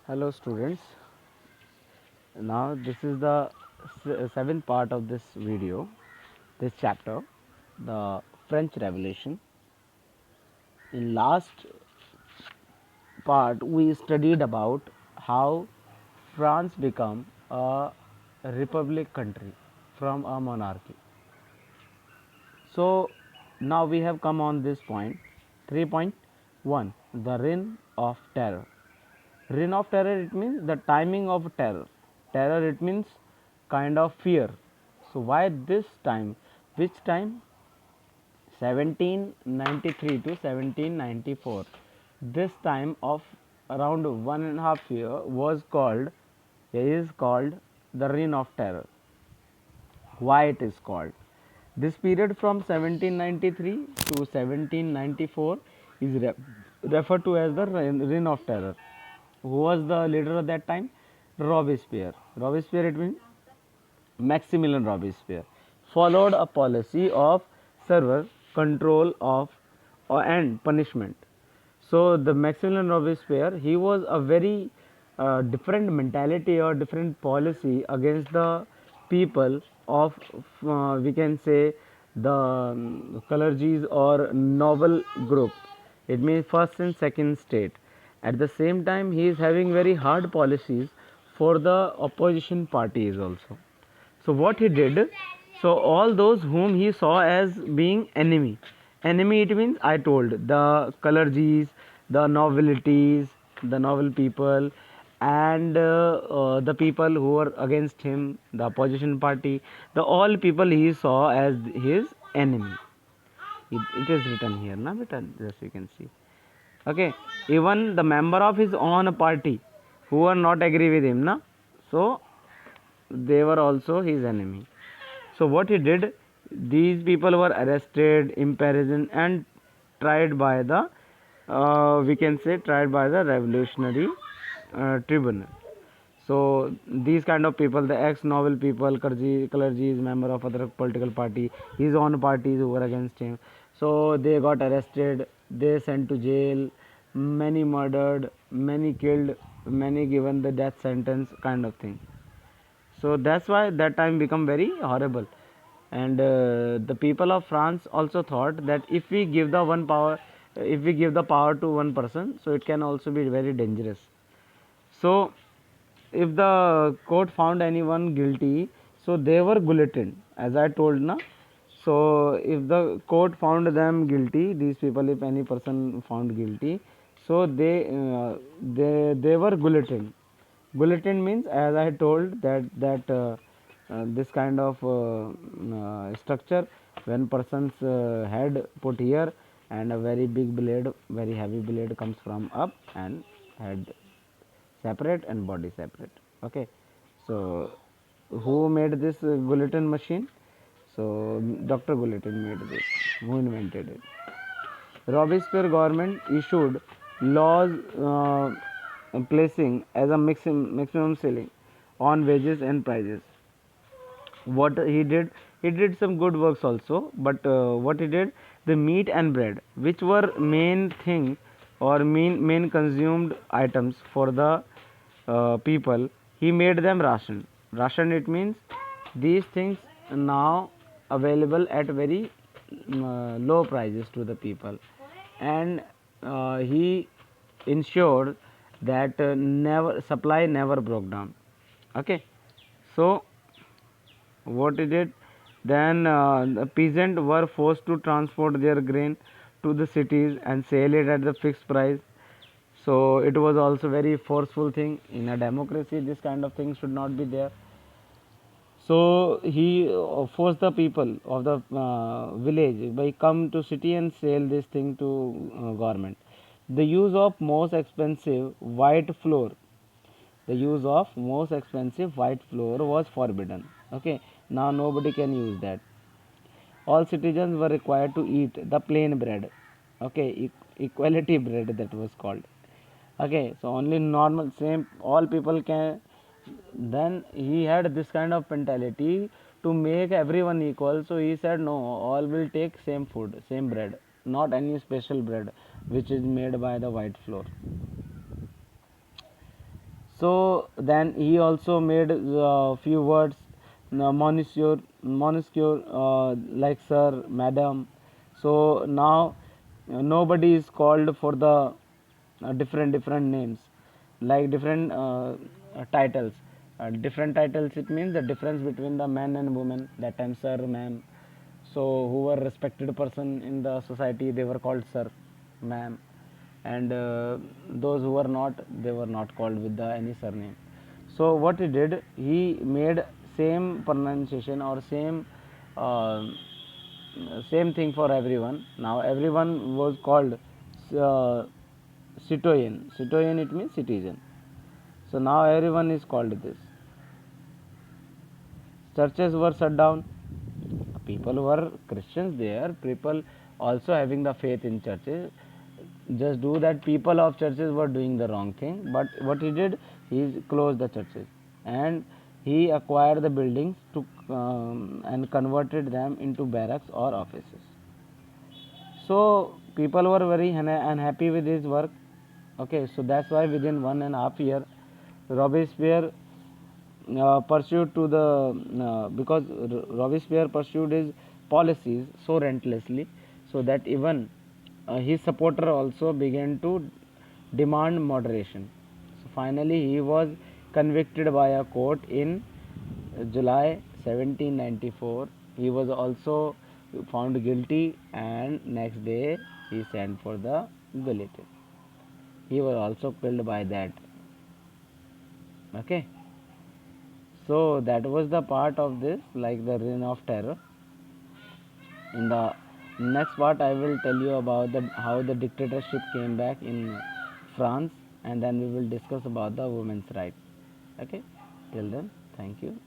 Hello students. Now this is the seventh part of this video, this chapter, the French Revolution. In last part we studied about how France became a republic country from a monarchy. So now we have come on this point 3.1, the reign of terror. Reign of terror, it means the timing of terror. Terror, it means kind of fear. So why this time? Which time? 1793 to 1794. This time of around 1.5 year is called the reign of terror. Why it is called? This period from 1793 to 1794 is referred to as the reign of terror. Who was the leader at that time? Robespierre. Robespierre, it means Maximilian Robespierre, followed a policy of severe control of and punishment. So the Maximilian Robespierre, he was a very different mentality or different policy against the people of we can say the clergies or noble group. It means first and second state. At the same time, he is having very hard policies for the opposition parties also. So what he did, so all those whom he saw as being enemy, it means I told the clergies, the nobilities, the noble people, and the people who were against him, the opposition party, the all people he saw as his enemy. It is written here, na beta, just you can see. Okay, even the member of his own party who were not agree with him, na, so they were also his enemy. So what he did, these people were arrested, imprisoned, and tried by the we can say tried by the revolutionary tribunal. So these kind of people, the ex-noble people, clergy, member of other political party, his own parties who were against him. So they got arrested, they sent to jail, many murdered, many killed, many given the death sentence, kind of thing. So that's why that time become very horrible. And the people of France also thought that if we give the one power, if we give the power to one person, so it can also be very dangerous. So if the court found anyone guilty, so they were guillotined, as I told na. So if the court found them guilty, these people, if any person found guilty, so they were guillotined. Guillotine means, as I told, that this kind of structure, when person's head put here and a very big blade, very heavy blade comes from up and head separate and body separate. Okay, so who made this guillotine machine? So Dr. Guillotine made this. Who invented it? Robespierre government issued laws placing as a maximum ceiling on wages and prices. What he did some good works also, but what he did, the meat and bread, which were main thing or main consumed items for the people, he made them ration. It means these things now available at very low prices to the people, and he ensured that never supply never broke down. Okay, so what he did, then the peasants were forced to transport their grain to the cities and sell it at the fixed price. So it was also very forceful thing. In a democracy, this kind of thing should not be there. So he forced the people of the village by come to city and sell this thing to government. The use of most expensive white flour, the use of most expensive white flour was forbidden. Okay, now nobody can use that. All citizens were required to eat the plain bread. Okay, equality bread, that was called. Okay, so only normal same all people can. Then he had this kind of mentality to make everyone equal, so he said no, all will take same food, same bread, not any special bread which is made by the white flour. So then he also made few words, monsieur, like sir, madam. So now nobody is called for the different names, like different titles. Different titles, it means the difference between the man and woman. That time sir, ma'am. So who were respected person in the society, they were called sir, ma'am, and those who were not, they were not called with the any surname. So what he did, he made same pronunciation or uh, same thing for everyone. Now everyone was called uh, citoyen. Citoyen, it means citizen. So now everyone is called this. Churches were shut down. People were Christians there. People also having the faith in churches. Just do that. People of churches were doing the wrong thing. But what he did, he closed the churches and he acquired the buildings to and converted them into barracks or offices. So people were very unhappy with his work. Okay, so that's why within 1.5 year, Robespierre pursued to the because Robespierre pursued his policies so relentlessly, so that even his supporter also began to demand moderation. So finally, he was convicted by a court in July 1794. He was also found guilty, and next day he sent for the guillotine. He was also killed by that. Okay. So that was the part of this, like the reign of terror. In the next part, I will tell you about how the dictatorship came back in France, and then we will discuss about the women's right. Okay, till then, thank you.